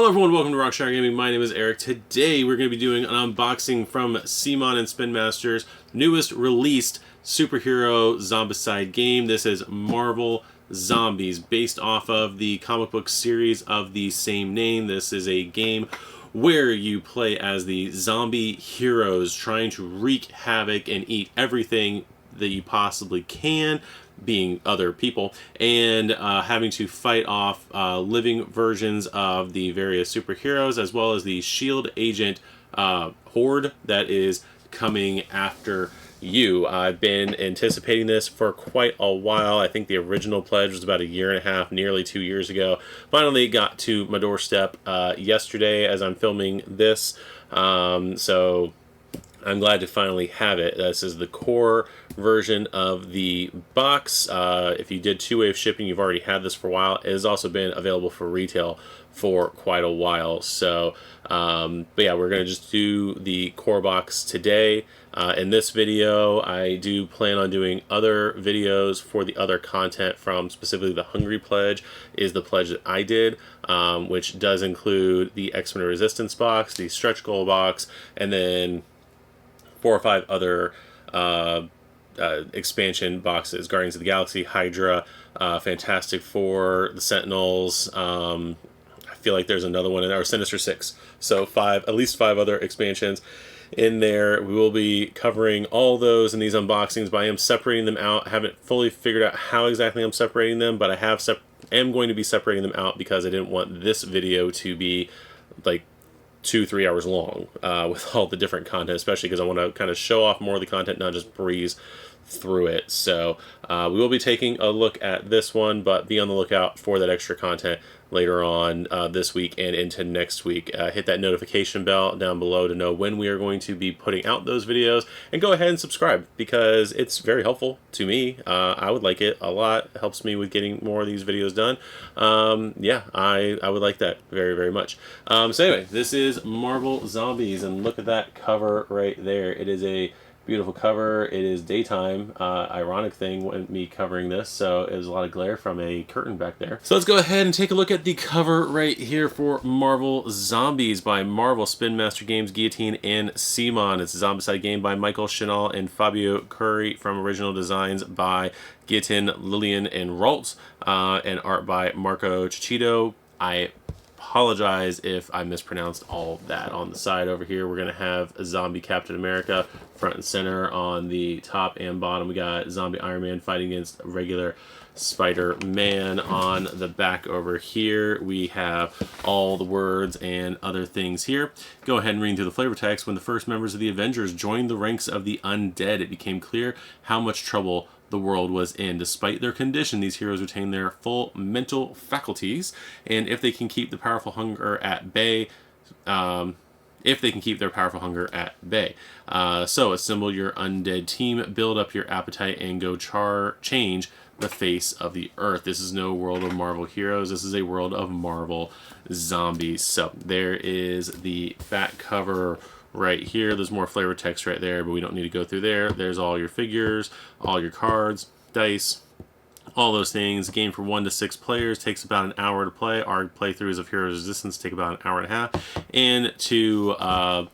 Hello everyone, welcome to Rockstar Gaming. My name is Eric. Today we're going to be doing an unboxing from CMON and Spinmaster's newest released superhero Zombicide game. This is Marvel Zombies, based off of the comic book series of the same name. This is a game where you play as the zombie heroes trying to wreak havoc and eat everything that you possibly can, being other people, and having to fight off living versions of the various superheroes, as well as the shield agent horde that is coming after you. I've been anticipating this for quite a while. I think the original pledge was about 1.5 years, nearly 2 years ago. Finally got to my doorstep yesterday as I'm filming this, so I'm glad to finally have it. This is the core version of the box. If you did two-wave shipping, you've already had this for a while. It has also been available for retail for quite a while. So, but yeah, we're going to just do the core box today. In this video, I do plan on doing other videos for the other content from specifically the Hungry Pledge, is the pledge that I did, which does include the X-Men Resistance box, the stretch goal box, and then 4 or 5 other expansion boxes: Guardians of the Galaxy, Hydra, Fantastic Four, the Sentinels. I feel like there's another one in there, or Sinister Six. So at least five other expansions in there. We will be covering all those in these unboxings, but I am separating them out. I haven't fully figured out how exactly I'm separating them, but I am going to be separating them out because I didn't want this video to be like 2-3 hours long with all the different content, especially because I want to kind of show off more of the content, not just breeze through it. So we will be taking a look at this one, but be on the lookout for that extra content later on this week and into next week. Hit that notification bell down below to know when we are going to be putting out those videos, and go ahead and subscribe because it's very helpful to me. I would like it a lot. It helps me with getting more of these videos done. Yeah, I would like that very, very much. So anyway, this is Marvel Zombies, and look at that cover right there. It is a beautiful cover. It is daytime. Ironic thing when me covering this, so there's a lot of glare from a curtain back there. So let's go ahead and take a look at the cover right here for Marvel Zombies by Marvel, Spinmaster Games, Guillotine, and CMON. It's a Zombicide game by Michael Chanel and Fabio Curry, from original designs by Guillotine, Lillian, and Raltz, and art by Marco Cicchito. I apologize if I mispronounced all of that. On the side over here, we're going to have a zombie Captain America front and center. On the top and bottom, we got zombie Iron Man fighting against regular Spider-Man. On the back over here, we have all the words and other things here. Go ahead and read through the flavor text. When the first members of the Avengers joined the ranks of the undead, it became clear how much trouble the world was in. Despite their condition, these heroes retain their full mental faculties, and if they can keep the powerful hunger at bay, so assemble your undead team, build up your appetite, and go change the face of the earth. This is no world of Marvel heroes. This is a world of Marvel zombies. So there is the back cover right here. There's more flavor text right there, but we don't need to go through there. There's all your figures, all your cards, dice, all those things. Game for 1 to 6 players, takes about an hour to play. Our playthroughs of Heroes Resistance take about an hour and a half. And to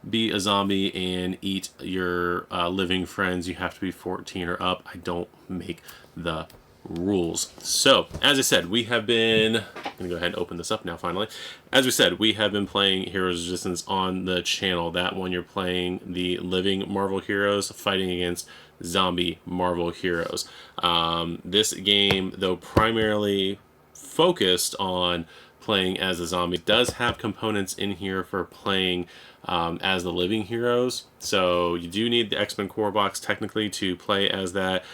be a zombie and eat your living friends, you have to be 14 or up. I don't make the rules. So, as I said, we have been... I'm going to go ahead and open this up now, finally. As we said, we have been playing Heroes Resistance on the channel. That one, you're playing the living Marvel heroes fighting against zombie Marvel heroes. This game, though primarily focused on playing as a zombie, does have components in here for playing as the living heroes. So you do need the X-Men core box technically to play as that.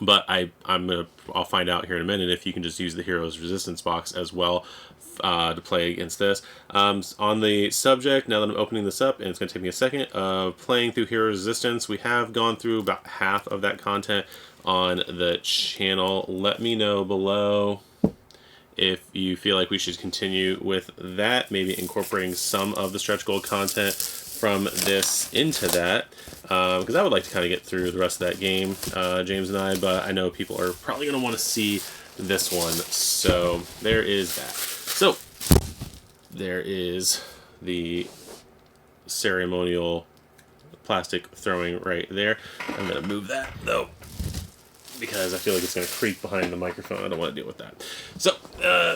But I'll find out here in a minute if you can just use the Heroes Resistance box as well to play against this. On the subject, now that I'm opening this up, and it's going to take me a second, of playing through Heroes Resistance, we have gone through about half of that content on the channel. Let me know below if you feel like we should continue with that, maybe incorporating some of the stretch goal content from this into that, because I would like to kind of get through the rest of that game, James and I, but I know people are probably going to want to see this one, so there is that. So there is the ceremonial plastic throwing right there. I'm going to move that though, because I feel like it's going to creak behind the microphone. I don't want to deal with that. So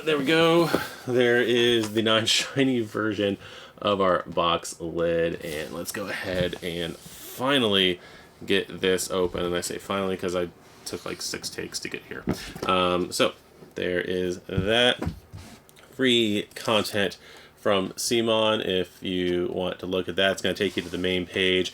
there we go. There is the non-shiny version of our box lid, and let's go ahead and finally get this open. And I say finally because I took like 6 takes to get here. So there is that free content from CMON. If you want to look at that, it's going to take you to the main page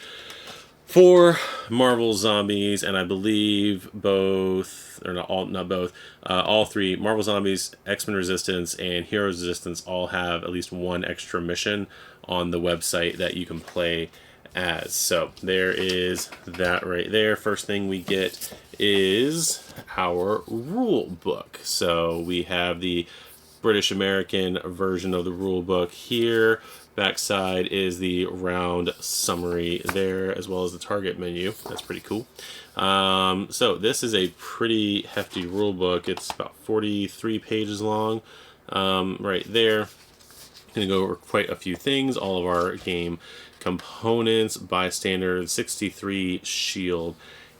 for Marvel Zombies, and I believe both, or not both, all three, Marvel Zombies, X-Men Resistance, and Heroes Resistance all have at least one extra mission on the website that you can play as. So there is that right there. First thing we get is our rule book. So we have the British American version of the rule book here. Backside is the round summary there, as well as the target menu. That's pretty cool. So this is a pretty hefty rule book. It's about 43 pages long right there. Going to go over quite a few things. All of our game components, Bystanders, 63 shield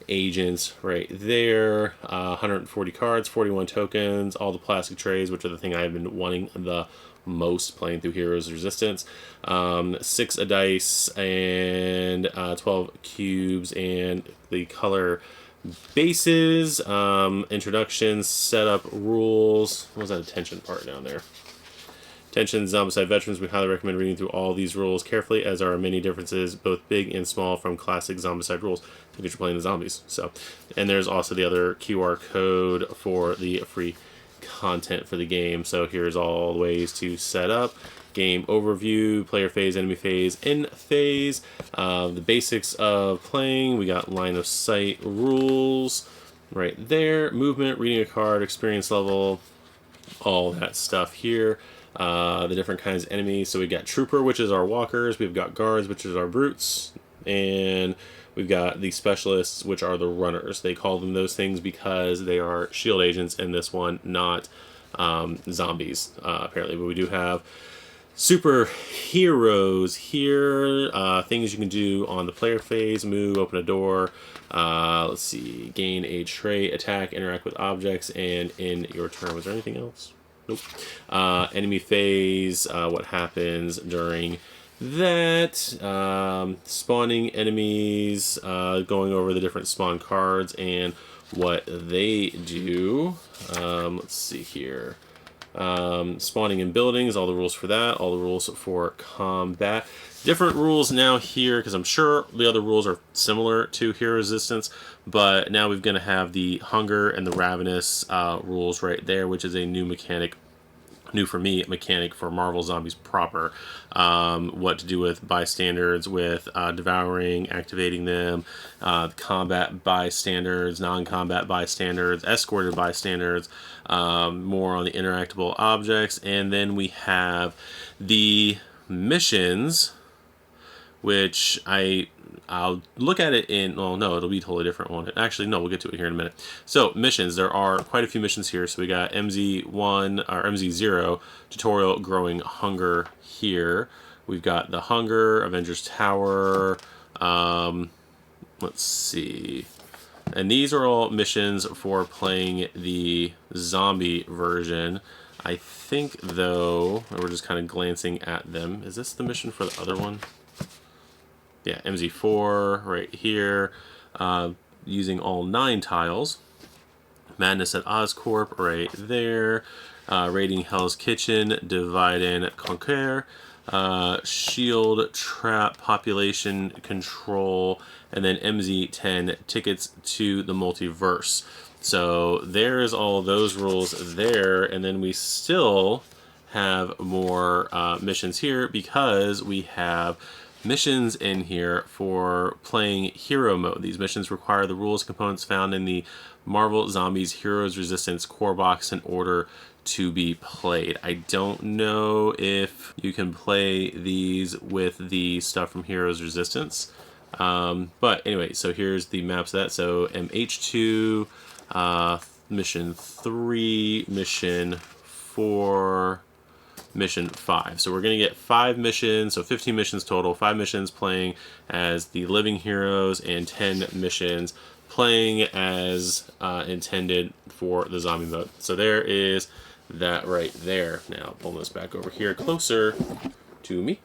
agents right there, 140 cards, 41 tokens, all the plastic trays, which are the thing I've been wanting the most playing through Heroes Resistance, 6 a dice, and 12 cubes, and the color bases, introductions, setup, rules. What was that attention part down there? Attention, Zombicide veterans, we highly recommend reading through all these rules carefully, as there are many differences, both big and small, from classic Zombicide rules because you're playing the zombies. So, and there's also the other QR code for the free content for the game. So here's all the ways to set up. Game overview, player phase, enemy phase, end phase, the basics of playing. We got line of sight rules right there, movement, reading a card, experience level, all that stuff here. The different kinds of enemies. So we got Trooper, which is our walkers. We've got Guards, which is our brutes. And we've got the Specialists, which are the runners. They call them those things because they are shield agents in this one, not zombies, apparently. But we do have superheroes here. Things you can do on the player phase: move, open a door. Let's see, gain a trait, attack, interact with objects, and in your turn. Was there anything else? Nope. Enemy phase, what happens during that, spawning enemies, going over the different spawn cards and what they do. Let's see here. Spawning in buildings, all the rules for that, all the rules for combat. Different rules now here, because I'm sure the other rules are similar to Hero Resistance, but now we're going to have the Hunger and the Ravenous rules right there, which is a new mechanic, new for me, mechanic for Marvel Zombies proper. What to do with bystanders, with devouring, activating them, combat bystanders, non-combat bystanders, escorted bystanders, more on the interactable objects, and then we have the missions, which I'll look at it in, well, no, it'll be a totally different one. Actually, no, we'll get to it here in a minute. So, missions, there are quite a few missions here. So we got MZ1, or MZ0, Tutorial Growing Hunger here. We've got the Hunger, Avengers Tower, let's see. And these are all missions for playing the zombie version. I think, though, we're just kind of glancing at them. Is this the mission for the other one? Yeah, MZ4 right here, using all 9 tiles. Madness at Oscorp right there. Raiding Hell's Kitchen, Divide and Conquer. Shield, Trap, Population Control, and then MZ10, Tickets to the Multiverse. So there's all those rules there, and then we still have more missions here because we have missions in here for playing hero mode. These missions require the rules components found in the Marvel Zombies Heroes Resistance core box in order to be played. I don't know if you can play these with the stuff from Heroes Resistance. But anyway, so here's the maps of that. So MH2, Mission 3, Mission 4, mission 5. So we're going to get 5 missions, so 15 missions total, 5 missions playing as the living heroes, and 10 missions playing as intended for the zombie mode. So there is that right there. Now, pull this back over here closer to me.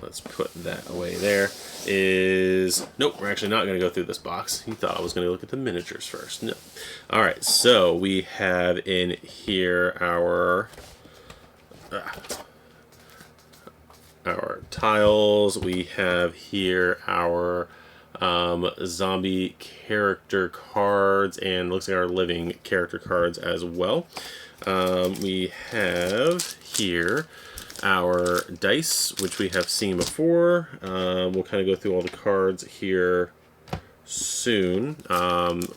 Let's put that away there. Nope, we're actually not going to go through this box. He thought I was going to look at the miniatures first. No. Alright, so we have in here our tiles. We have here our zombie character cards, and looks like our living character cards as well. We have here our dice, which we have seen before. We'll kind of go through all the cards here soon.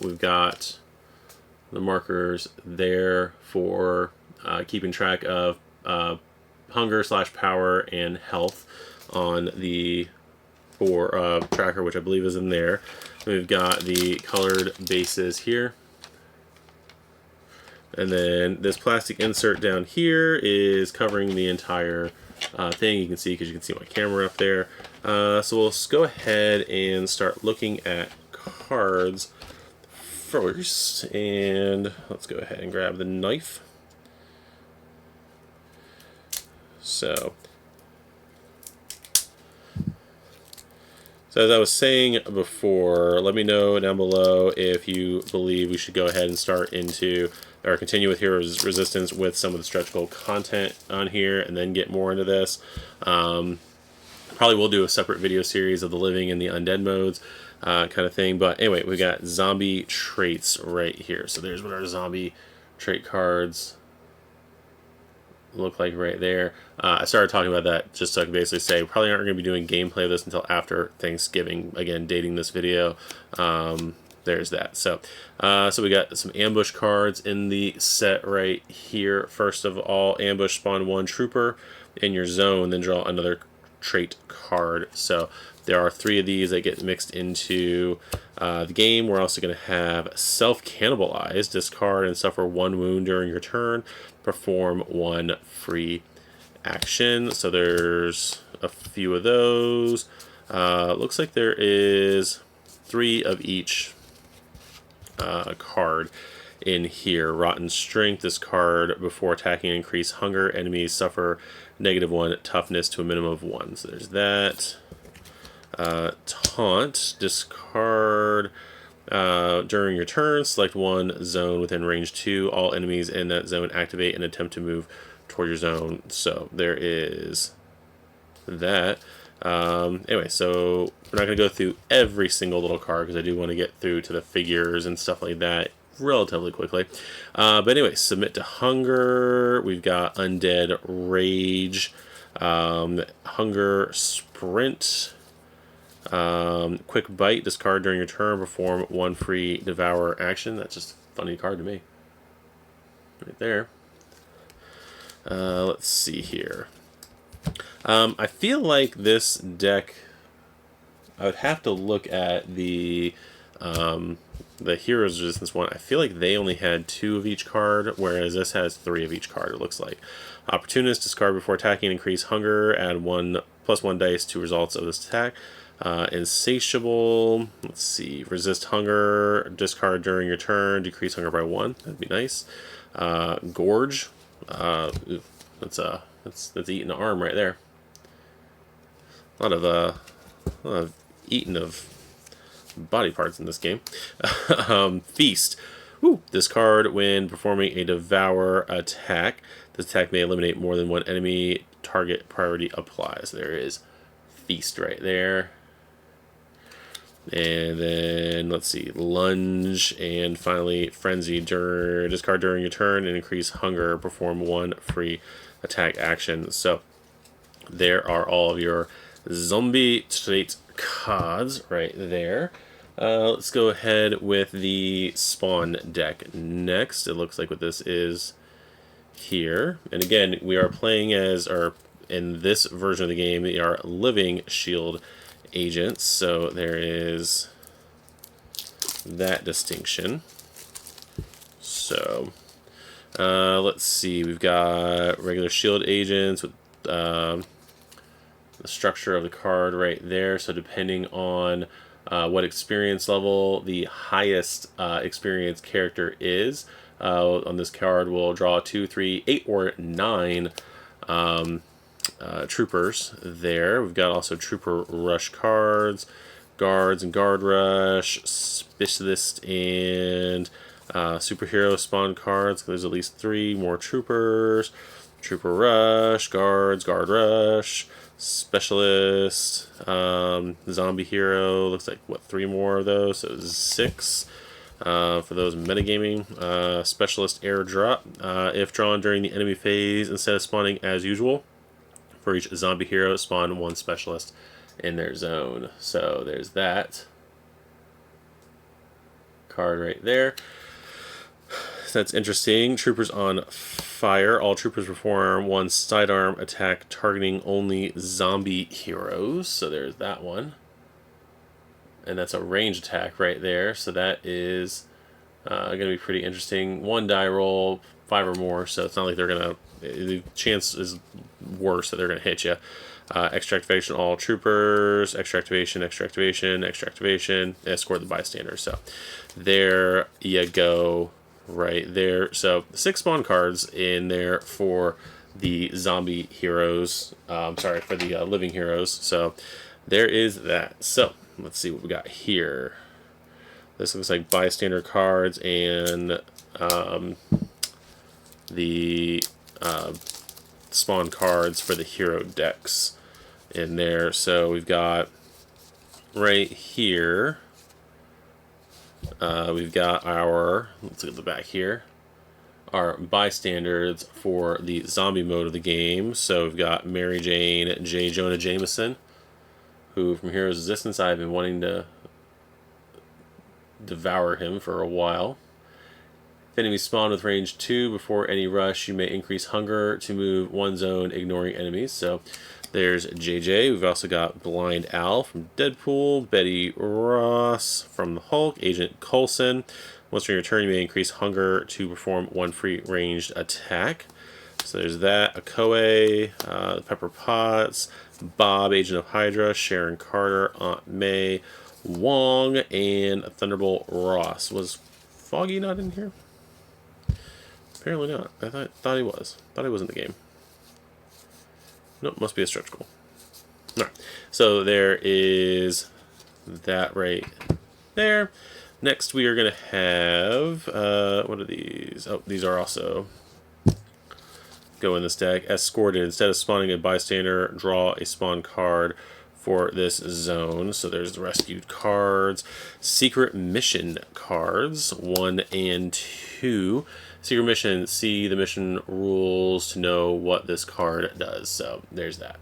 We've got the markers there for keeping track of hunger / power and health on the tracker, which I believe is in there. We've got the colored bases here. And then this plastic insert down here is covering the entire thing. You can see, because you can see my camera up there. So we'll go ahead and start looking at cards first. And let's go ahead and grab the knife. So as I was saying before, let me know down below if you believe we should go ahead and start into or continue with Heroes Resistance with some of the stretch goal content on here, and then get more into this. Probably will do a separate video series of the living and the undead modes kind of thing. But anyway, we got zombie traits right here. So there's what our zombie trait cards look like right there. I started talking about that just so I can basically say probably aren't going to be doing gameplay of this until after Thanksgiving. Again, dating this video. There's that. So we got some ambush cards in the set right here. First of all, ambush, spawn 1 trooper in your zone, then draw another trait card. So there are 3 of these that get mixed into the game. We're also going to have self-cannibalize, discard and suffer 1 wound during your turn, perform 1 free action. So there's a few of those. Looks like there is 3 of each card in here. Rotten Strength, this card before attacking increase hunger. Enemies suffer -1 toughness to a minimum of 1. So there's that. Taunt, discard during your turn, select 1 zone within range 2. All enemies in that zone activate and attempt to move toward your zone. So there is that. Anyway, so we're not going to go through every single little card because I do want to get through to the figures and stuff like that relatively quickly. But anyway, submit to hunger. We've got undead rage, hunger sprint, quick bite, discard during your turn, perform 1 free devour action. That's just a funny card to me right there. Let's see here. I feel like this deck, I would have to look at the Heroes Resistance one. I feel like they only had 2 of each card, whereas this has 3 of each card, it looks like. Opportunist, discard before attacking, increase hunger, add +1 dice to results of this attack. Insatiable, let's see, resist hunger, discard during your turn, decrease hunger by 1, that'd be nice. Gorge, that's eating an arm right there. A lot of eating of body parts in this game. Feast. Ooh. Discard when performing a devour attack. This attack may eliminate more than 1 enemy. Target priority applies. There is Feast right there. And then, let's see, Lunge, and finally Frenzy. Discard during your turn and increase hunger. Perform 1 free attack action. So there are all of your zombie trait cards right there. Let's go ahead with the spawn deck next. It looks like what this is here. And again, we are playing as, or in this version of the game, we are living shield agents. So there is that distinction. So Let's see. We've got regular shield agents with the structure of the card right there. So depending on what experience level the highest experience character is, on this card we'll draw 2, 3, 8, or 9 troopers there. We've got also trooper rush cards, guards and guard rush, specialist and superhero spawn cards. There's at least 3 more troopers, trooper rush, guards, guard rush, specialist, zombie hero. Looks like what, 3 more of those, so 6 for those metagaming. Specialist airdrop. If drawn during the enemy phase, instead of spawning as usual, for each zombie hero, spawn 1 specialist in their zone. So there's that card right there. That's interesting. Troopers on fire. All troopers perform 1 sidearm attack targeting only zombie heroes. So there's that one. And that's a range attack right there. So that is going to be pretty interesting. 1 die roll, 5 or more. So it's not like they're going to... The chance is worse that they're going to hit you. Extra activation, all troopers. Extra activation, extra activation, extra activation. Escort the bystanders. So there you go. Right there. So 6 spawn cards in there for the zombie heroes. Sorry, for the living heroes. So there is that. So let's see what we got here. This looks like bystander cards and the spawn cards for the hero decks in there. So we've got right here. We've got our, let's look at the back here, our bystanders for the zombie mode of the game. So we've got Mary Jane, J. Jonah Jameson, who from Heroes Resistance I've been wanting to devour him for a while. If enemies spawn with range 2 before any rush, you may increase hunger to move 1 zone, ignoring enemies. So there's JJ. We've also got Blind Al from Deadpool, Betty Ross from the Hulk, Agent Coulson. Once during your turn, you may increase hunger to perform 1 free ranged attack. So there's that. Okoye, Pepper Potts, Bob, Agent of Hydra, Sharon Carter, Aunt May, Wong, and Thunderbolt Ross. Was Foggy not in here? Apparently not. I thought he was. Thought he was in the game. Nope, must be a stretch goal. Alright, so there is that right there. Next we are going to have, what are these? Oh, these are also go in this deck. Escorted. Instead of spawning a bystander, draw a spawn card for this zone. So there's the rescued cards. Secret mission cards, 1 and 2. Secret mission, see the mission rules to know what this card does. So there's that.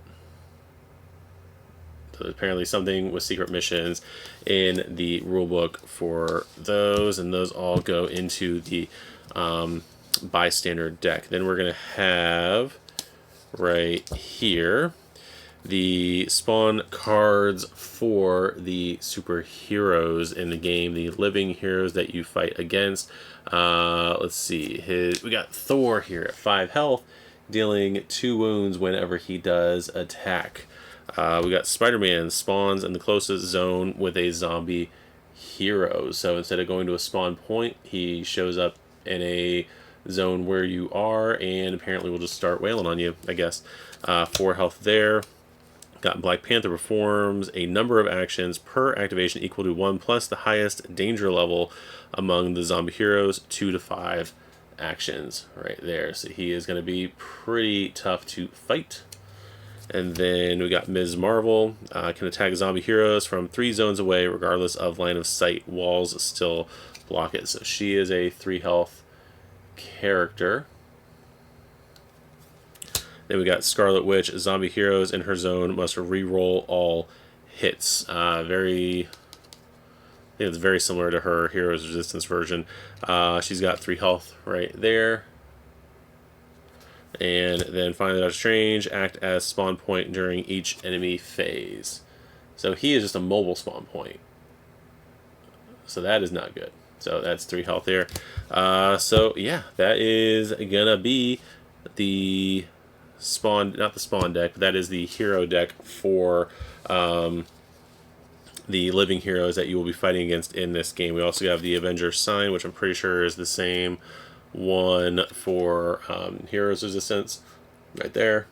So there's apparently something with secret missions in the rulebook for those, and those all go into the bystander deck. Then we're going to have right here the spawn cards for the superheroes in the game, the living heroes that you fight against. Let's see, we got Thor here at 5 health, dealing 2 wounds whenever he does attack. We got Spider-Man spawns in the closest zone with a zombie hero. So instead of going to a spawn point, he shows up in a zone where you are, and apparently will just start wailing on you, I guess. 4 health there. Got Black Panther performs a number of actions per activation equal to 1 plus the highest danger level among the zombie heroes, 2 to 5 actions right there. So he is going to be pretty tough to fight. And then we got Ms. Marvel, can attack zombie heroes from 3 zones away regardless of line of sight. Walls still block it. So she is a 3 health character. Then we got Scarlet Witch. Zombie heroes in her zone must re-roll all hits. I think it's very similar to her Heroes Resistance version. She's got 3 health right there. And then finally, Doctor Strange, act as spawn point during each enemy phase. So he is just a mobile spawn point. So that is not good. So that's 3 health there. So yeah, that is gonna be the spawn, not the spawn deck, but that is the hero deck for the living heroes that you will be fighting against in this game. We also have the Avenger sign, which I'm pretty sure is the same one for Heroes Resistance, right there.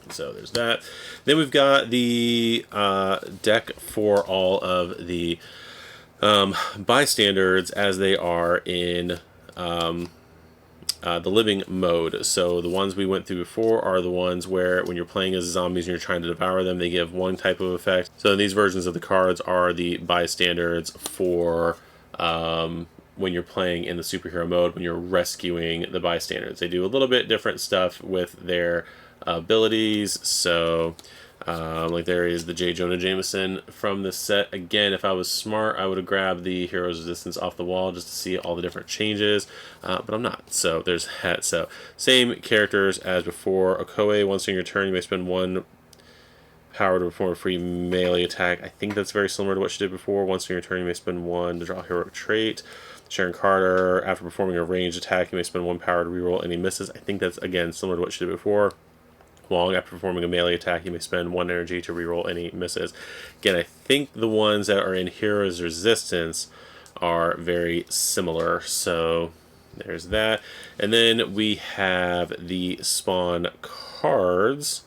So there's that. Then we've got the deck for all of the bystanders as they are in the living mode. So the ones we went through before are the ones where when you're playing as zombies and you're trying to devour them, they give one type of effect. So these versions of the cards are the bystanders for when you're playing in the superhero mode, when you're rescuing the bystanders. They do a little bit different stuff with their abilities. So like there is the J. Jonah Jameson from this set. Again, if I was smart, I would have grabbed the Heroes Resistance off the wall just to see all the different changes, but I'm not. So there's that. So same characters as before. Okoye, once in your turn, you may spend 1 power to perform a free melee attack. I think that's very similar to what she did before. Once in your turn, you may spend 1 to draw a heroic trait. Sharon Carter, after performing a ranged attack, you may spend 1 power to reroll any misses. I think that's, again, similar to what she did before. Long, after performing a melee attack, you may spend 1 energy to reroll any misses. Again, I think the ones that are in Heroes Resistance are very similar. So there's that. And then we have the spawn cards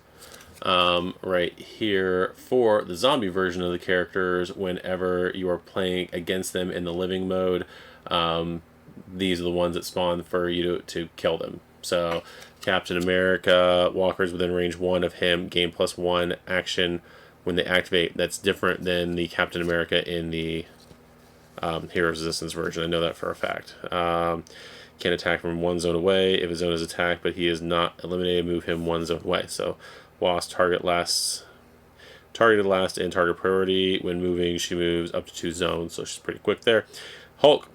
right here for the zombie version of the characters whenever you are playing against them in the living mode. These are the ones that spawn for you to kill them. So Captain America, walkers within range 1 of him gain +1 action when they activate. That's different than the Captain America in the Heroes Resistance version. I know that for a fact. Can attack from 1 zone away. If his zone is attacked but he is not eliminated, move him 1 zone away. So Wasp targeted last in target priority. When moving, she moves up to 2 zones, so she's pretty quick there. Hulk,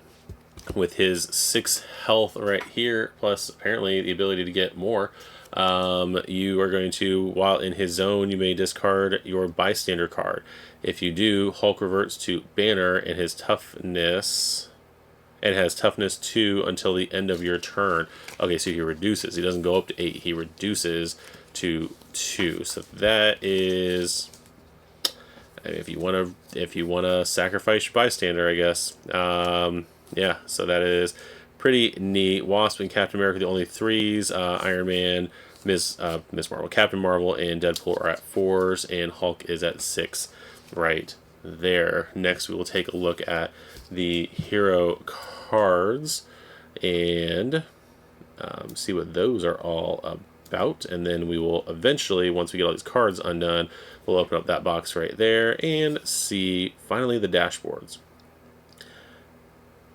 with his 6 health right here, plus apparently the ability to get more, you are going to, while in his zone, you may discard your bystander card. If you do, Hulk reverts to Banner and his toughness, and has toughness 2 until the end of your turn. Okay, so he reduces. He doesn't go up to 8. He reduces to 2. So that is, if you want to sacrifice your bystander, I guess. Yeah, so that is pretty neat. Wasp and Captain America, the only 3s. Iron Man, Miss Marvel, Captain Marvel, and Deadpool are at 4s, and Hulk is at 6 right there. Next, we will take a look at the hero cards and see what those are all about. And then we will eventually, once we get all these cards undone, we'll open up that box right there and see, finally, the dashboards.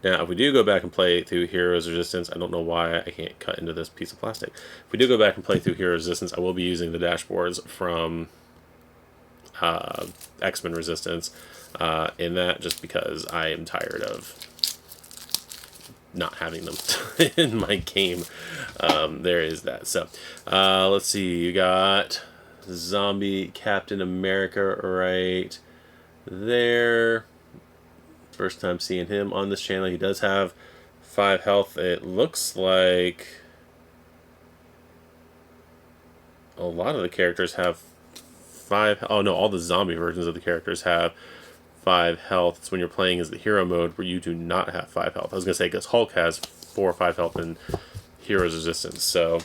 Now, if we do go back and play through Heroes Resistance, I don't know why I can't cut into this piece of plastic. If we do go back and play through Heroes Resistance, I will be using the dashboards from X-Men Resistance in that, just because I am tired of not having them in my game. There is that. So, let's see. You got Zombie Captain America right there. First time seeing him on this channel. He does have 5 health. It looks like a lot of the characters have 5. Oh no, all the zombie versions of the characters have 5 health. It's when you're playing as the hero mode where you do not have 5 health. I was gonna say because Hulk has 4 or 5 health in Heroes Resistance. So,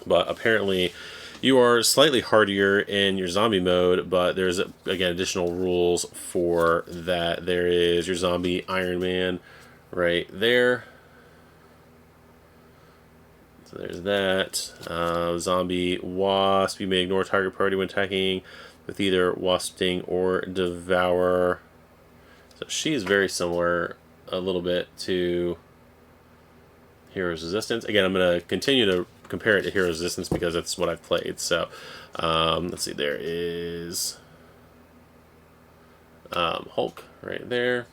but apparently you are slightly hardier in your zombie mode, but there's, again, additional rules for that. There is your zombie Iron Man right there. So there's that. Zombie Wasp, you may ignore target priority when attacking with either Wasp Sting or Devour. So she is very similar a little bit to Heroes Resistance. Again, I'm going to continue to compare it to Heroes Resistance because that's what I've played. So, let's see, there is Hulk right there.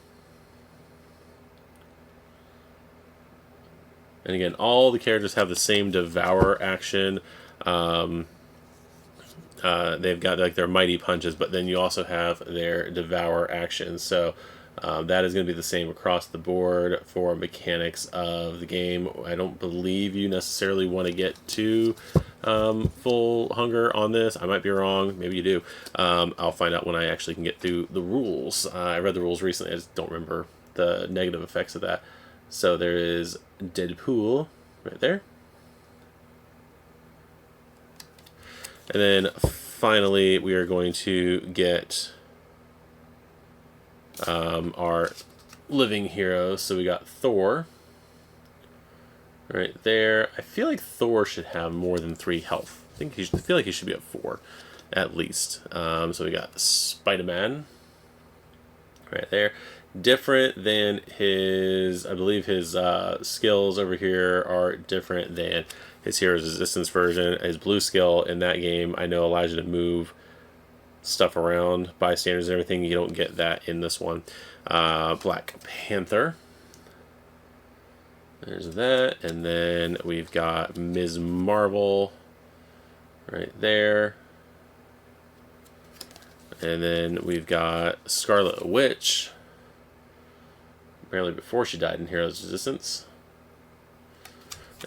And again, all the characters have the same Devour action. they've got like their mighty punches, but then you also have their devour actions. So that is going to be the same across the board for mechanics of the game. I don't believe you necessarily want to get to full hunger on this. I might be wrong. Maybe you do. I'll find out when I actually can get through the rules. I read the rules recently. I just don't remember the negative effects of that. So there is Deadpool right there. And then finally, we are going to get our living heroes. So we got Thor right there. I feel like Thor should have more than 3 health. I feel like he should be at 4 at least. So we got Spider-Man right there. Different than his, I believe his skills over here are different than his Heroes Resistance version. His blue skill in that game, I know, allows you to move stuff around, bystanders and everything. You don't get that in this one. Black Panther. There's that. And then we've got Ms. Marvel right there. And then we've got Scarlet Witch, apparently before she died in Heroes Resistance.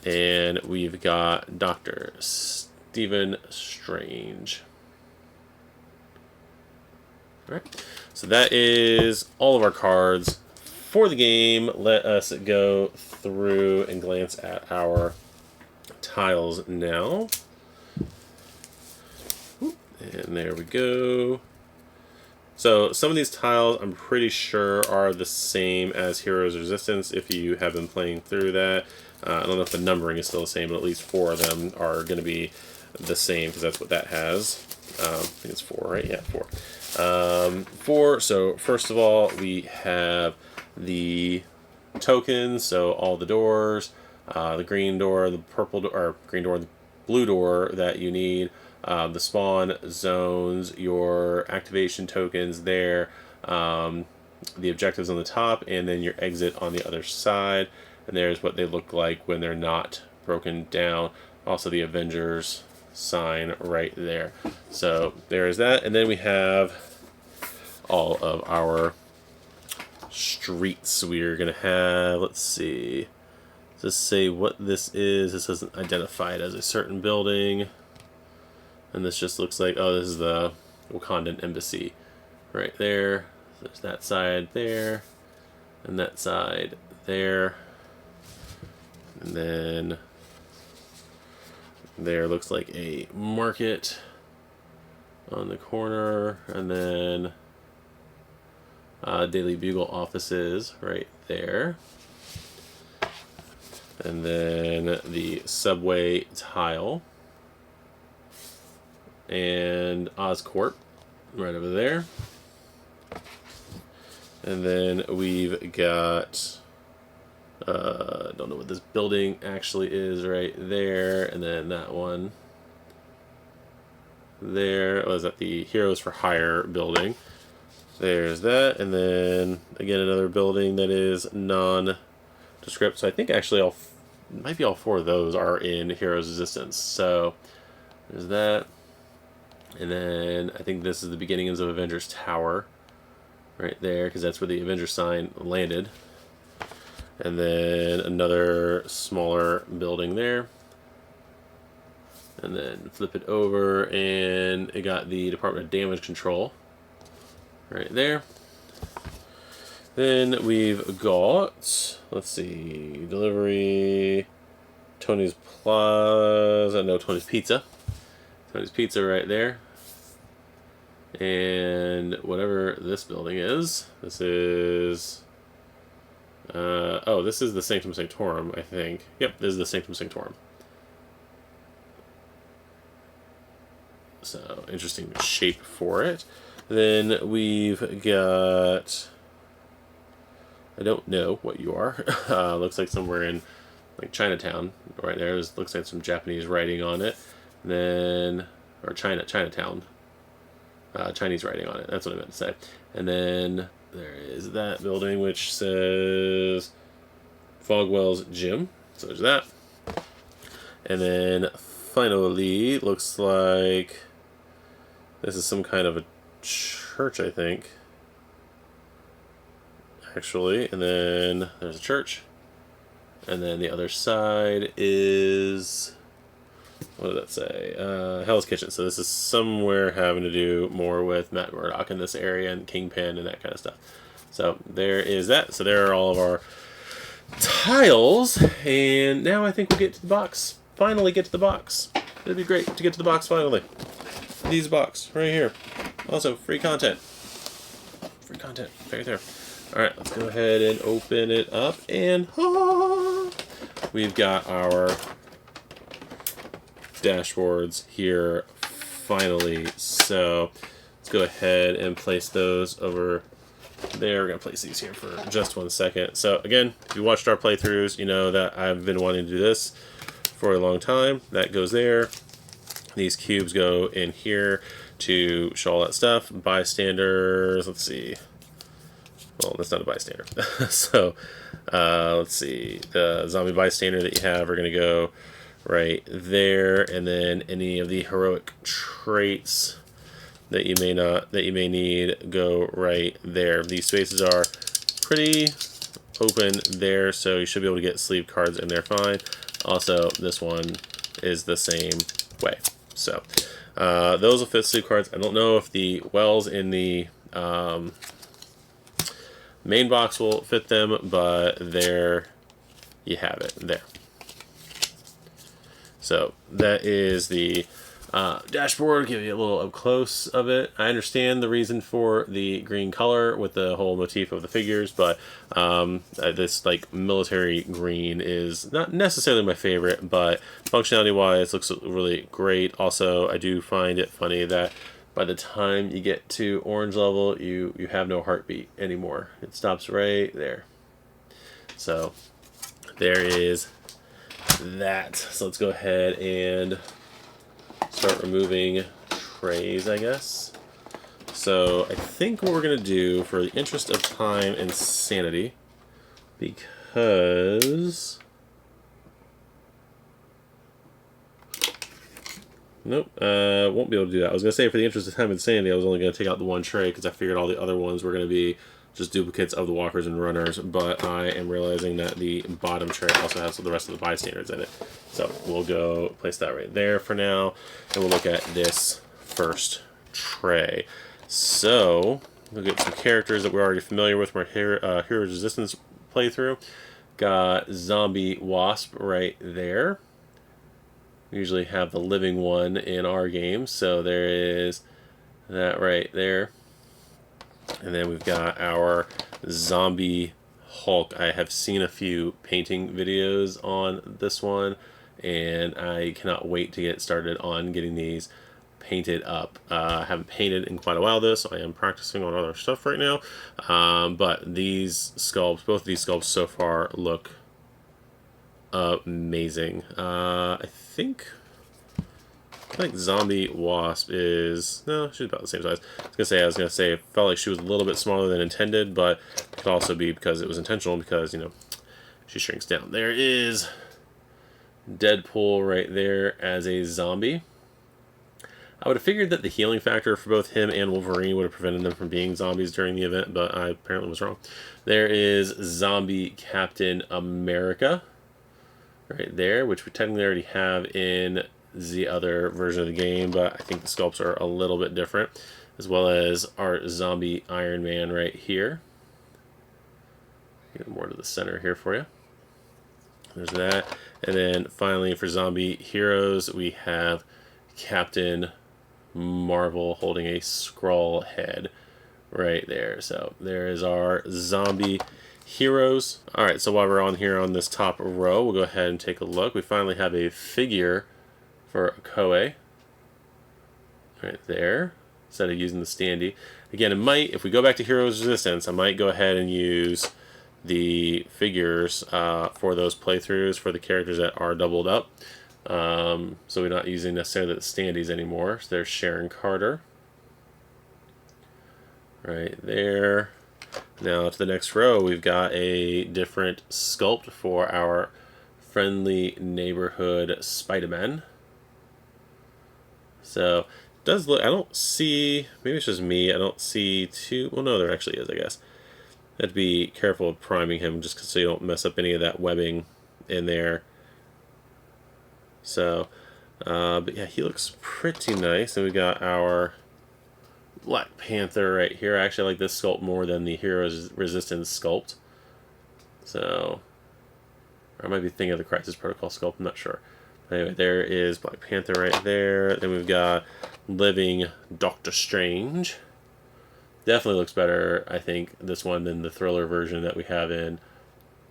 And we've got Dr. Stephen Strange. Alright, so that is all of our cards for the game. Let us go through and glance at our tiles now. And there we go. So some of these tiles I'm pretty sure are the same as Heroes Resistance if you have been playing through that. I don't know if the numbering is still the same, but at least 4 of them are going to be the same because that's what that has. I think it's 4, right? Yeah, 4. 4, so first of all, we have the tokens, so all the doors, the green door, the purple door, or green door, the blue door that you need, the spawn zones, your activation tokens there, the objectives on the top, and then your exit on the other side. And there's what they look like when they're not broken down. Also the Avengers sign right there. So there is that. And then we have all of our streets. We're going to have, let's see, let's say what this is. This isn't identified as a certain building. And this just looks like, oh, this is the Wakandan embassy right there. There's that side there. And that side there. And then there looks like a market on the corner. And then Daily Bugle offices right there. And then the subway tile. And Oscorp right over there. And then we've got, I don't know what this building actually is right there. And then that one there was at the Heroes for Hire building. There's that. And then again, another building that is nondescript. So I think actually might be all 4 of those are in Heroes Resistance. So there's that. And then I think this is the beginnings of Avengers Tower right there, because that's where the Avengers sign landed. And then another smaller building there. And then flip it over, and it got the Department of Damage Control right there. Then we've got, let's see, delivery, Tony's Plaza, no, Tony's Pizza. Tony's Pizza right there. And whatever this building is, this is, oh, this is the Sanctum Sanctorum, I think. Yep, this is the Sanctum Sanctorum. So, interesting shape for it. Then we've got, I don't know what you are. Looks like somewhere in like Chinatown right there. Looks like some Japanese writing on it. And then, or Chinatown. Chinese writing on it. That's what I meant to say. And then there is that building which says Fogwell's Gym. So there's that. And then finally, looks like This is some kind of a church, I think. Actually, and then there's a church. And then the other side is, what did that say? Hell's Kitchen. So this is somewhere having to do more with Matt Murdock in this area and Kingpin and that kind of stuff. So there is that. So there are all of our tiles. And now I think we'll get to the box. Finally get to the box. It'd be great to get to the box finally. These box right here. Also, free content. Free content right there. Alright, let's go ahead and open it up. And we've got our dashboards here finally. So let's go ahead and place those over there. We're going to place these here for just 1 second. So again, if you watched our playthroughs, you know that I've been wanting to do this for a long time. That goes there. These cubes go in here to show all that stuff. Bystanders, let's see. Well, that's not a bystander. So, let's see. The zombie bystander that you have are going to go right there, and then any of the heroic traits that you may need go right there. These spaces are pretty open there, so you should be able to get sleeve cards in there fine. Also, this one is the same way. So, those will fit sleeve cards. I don't know if the wells in the main box will fit them, but there you have it. There. So that is the dashboard. Give you a little up close of it. I understand the reason for the green color with the whole motif of the figures, but this like military green is not necessarily my favorite, but functionality wise looks really great. Also, I do find it funny that by the time you get to orange level, you have no heartbeat anymore. It stops right there. So there is that. So let's go ahead and start removing trays, I guess. So I think what we're going to do, for the interest of time and sanity, because... Nope, won't be able to do that. I was going to say, for the interest of time and sanity, I was only going to take out the one tray because I figured all the other ones were going to be just duplicates of the walkers and runners, but I am realizing that the bottom tray also has the rest of the bystanders in it. So we'll go place that right there for now, and we'll look at this first tray. So we'll get some characters that we're already familiar with from our Heroes Resistance playthrough. Got Zombie Wasp right there. We usually have the living one in our game, so there is that right there. And then we've got our Zombie Hulk. I have seen a few painting videos on this one, and I cannot wait to get started on getting these painted up. I haven't painted in quite a while though, so I am practicing on other stuff right now. But these sculpts, both of these sculpts so far look amazing. I think Zombie Wasp is, no, she's about the same size. I was gonna say, it felt like she was a little bit smaller than intended, but it could also be because it was intentional, because, you know, she shrinks down. There is Deadpool right there as a zombie. I would have figured that the healing factor for both him and Wolverine would have prevented them from being zombies during the event, but I apparently was wrong. There is Zombie Captain America right there, which we technically already have in the other version of the game, but I think the sculpts are a little bit different, as well as our Zombie Iron Man right here. Get more to the center here for you. There's that. And then finally, for Zombie Heroes, we have Captain Marvel holding a Skrull head right there. So there is our Zombie Heroes. Alright, so while we're on here on this top row, we'll go ahead and take a look. We finally have a figure for Koei right there, instead of using the standee. Again, it might, if we go back to Heroes Resistance, I might go ahead and use the figures for those playthroughs for the characters that are doubled up. So we're not using necessarily the standees anymore. So there's Sharon Carter right there. Now to the next row, we've got a different sculpt for our friendly neighborhood Spider-Man. So does look, I don't see, maybe it's just me, I don't see too, well no, there actually is, I guess. Have to be careful of priming him just so you don't mess up any of that webbing in there. So, but yeah, he looks pretty nice. And we got our Black Panther right here. I actually like this sculpt more than the Heroes Resistance sculpt. So, or I might be thinking of the Crisis Protocol sculpt, I'm not sure. But anyway, there is Black Panther right there. Then we've got Living Doctor Strange. Definitely looks better, I think, this one than the Thriller version that we have in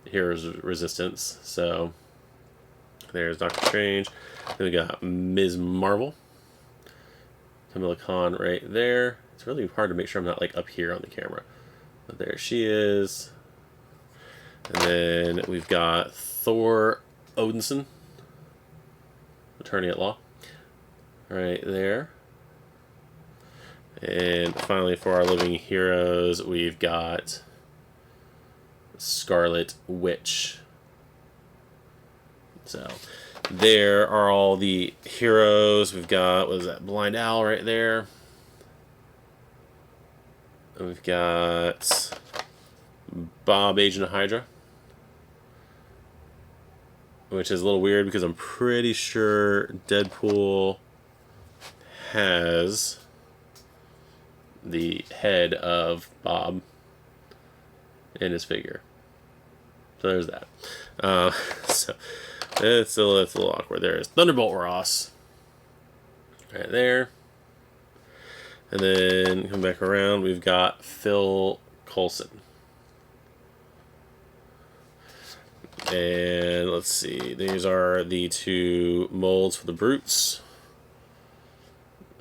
Heroes Resistance. So, there's Doctor Strange. Then we got Ms. Marvel. Kamala Khan right there. It's really hard to make sure I'm not like up here on the camera. But there she is. And then we've got Thor Odinson, attorney at law, right there. And finally, for our living heroes, we've got Scarlet Witch. So, there are all the heroes. We've got, what is that, Blind Owl right there. And we've got Bob, Agent of Hydra. Which is a little weird because I'm pretty sure Deadpool has the head of Bob in his figure. So there's that. So it's a little awkward. There's Thunderbolt Ross right there. And then come back around, we've got Phil Coulson. And let's see, these are the two molds for the Brutes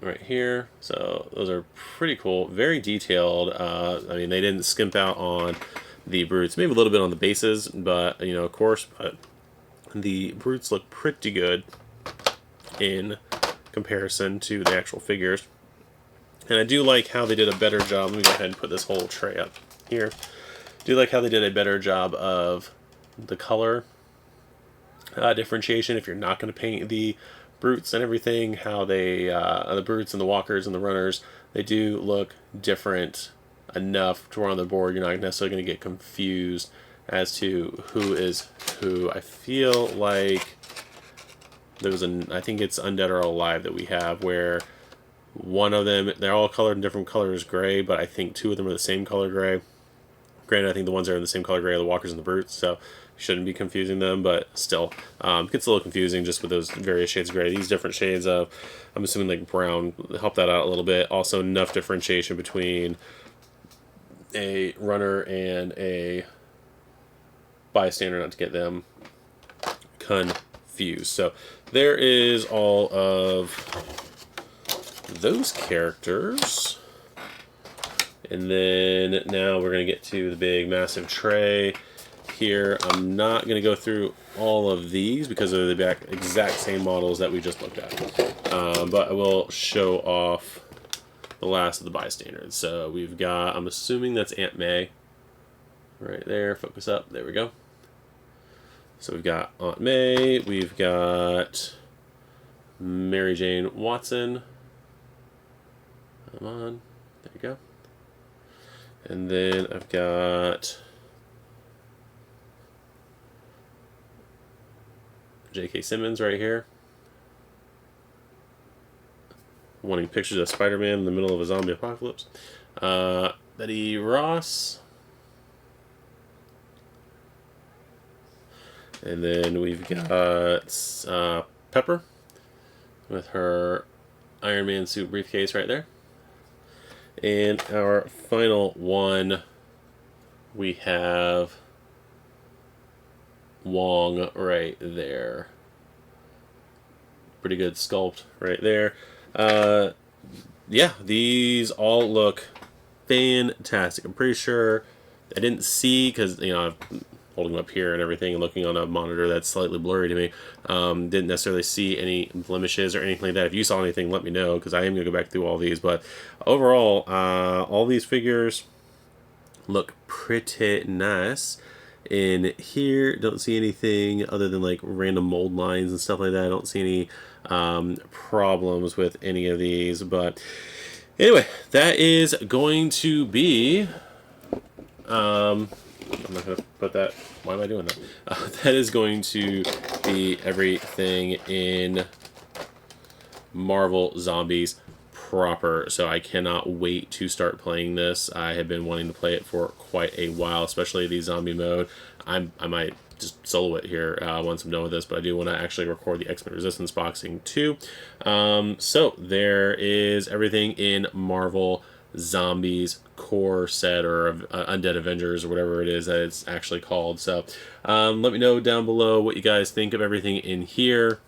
right here. So those are pretty cool, very detailed. I mean, they didn't skimp out on the Brutes, maybe a little bit on the bases, but you know, of course, but the Brutes look pretty good in comparison to the actual figures. And I do like how they did a better job. Let me go ahead and put this whole tray up here. Do like how they did a better job of the color differentiation. If you're not going to paint the Brutes and everything, how they the Brutes and the Walkers and the Runners, they do look different enough to where on the board you're not necessarily going to get confused as to who is who. I feel like there's I think it's Undead or Alive that we have where one of them, they're all colored in different colors gray, but I think two of them are the same color gray. Granted, I think the ones that are in the same color gray are the Walkers and the Brutes, so shouldn't be confusing them, but still, it gets a little confusing just with those various shades of gray. These different shades of, I'm assuming like brown, help that out a little bit. Also, enough differentiation between a runner and a bystander not to get them confused. So there is all of those characters. And then now we're going to get to the big massive tray here. I'm not going to go through all of these because they're the exact same models that we just looked at. But I will show off the last of the bystanders. So we've got, I'm assuming that's Aunt May right there. Focus up. There we go. So we've got Aunt May. We've got Mary Jane Watson. Come on. There you go. And then I've got J.K. Simmons right here. Wanting pictures of Spider-Man in the middle of a zombie apocalypse. Betty Ross. And then we've got Pepper with her Iron Man suit briefcase right there. And our final one, we have Wong right there. Pretty good sculpt right there. Yeah, these all look fantastic. I'm pretty sure I didn't see, because, you know, I'm holding them up here and everything and looking on a monitor that's slightly blurry to me. Didn't necessarily see any blemishes or anything like that. If you saw anything, let me know, because I am going to go back through all these. But overall, all these figures look pretty nice. in here. Don't see anything other than like random mold lines and stuff like that. I don't see any problems with any of these. But anyway, that is going to be... I'm not going to put that... Why am I doing that? That is going to be everything in Marvel Zombies proper. So I cannot wait to start playing this. I have been wanting to play it for quite a while, especially the zombie mode. I might just solo it here once I'm done with this, but I do want to actually record the X-Men Resistance boxing too. So there is everything in Marvel Zombies core set, or Undead Avengers, or whatever it is that it's actually called. So let me know down below what you guys think of everything in here.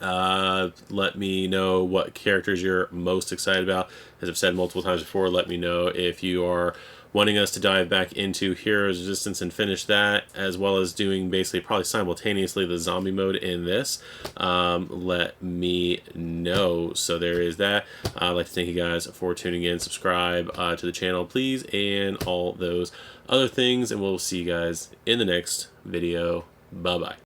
Let me know what characters you're most excited about. As I've said multiple times before, let me know if you are wanting us to dive back into Heroes Resistance and finish that, as well as doing basically probably simultaneously the zombie mode in this. Let me know. So there is that. I'd like to thank you guys for tuning in. Subscribe to the channel, please, and all those other things. And we'll see you guys in the next video. Bye-bye.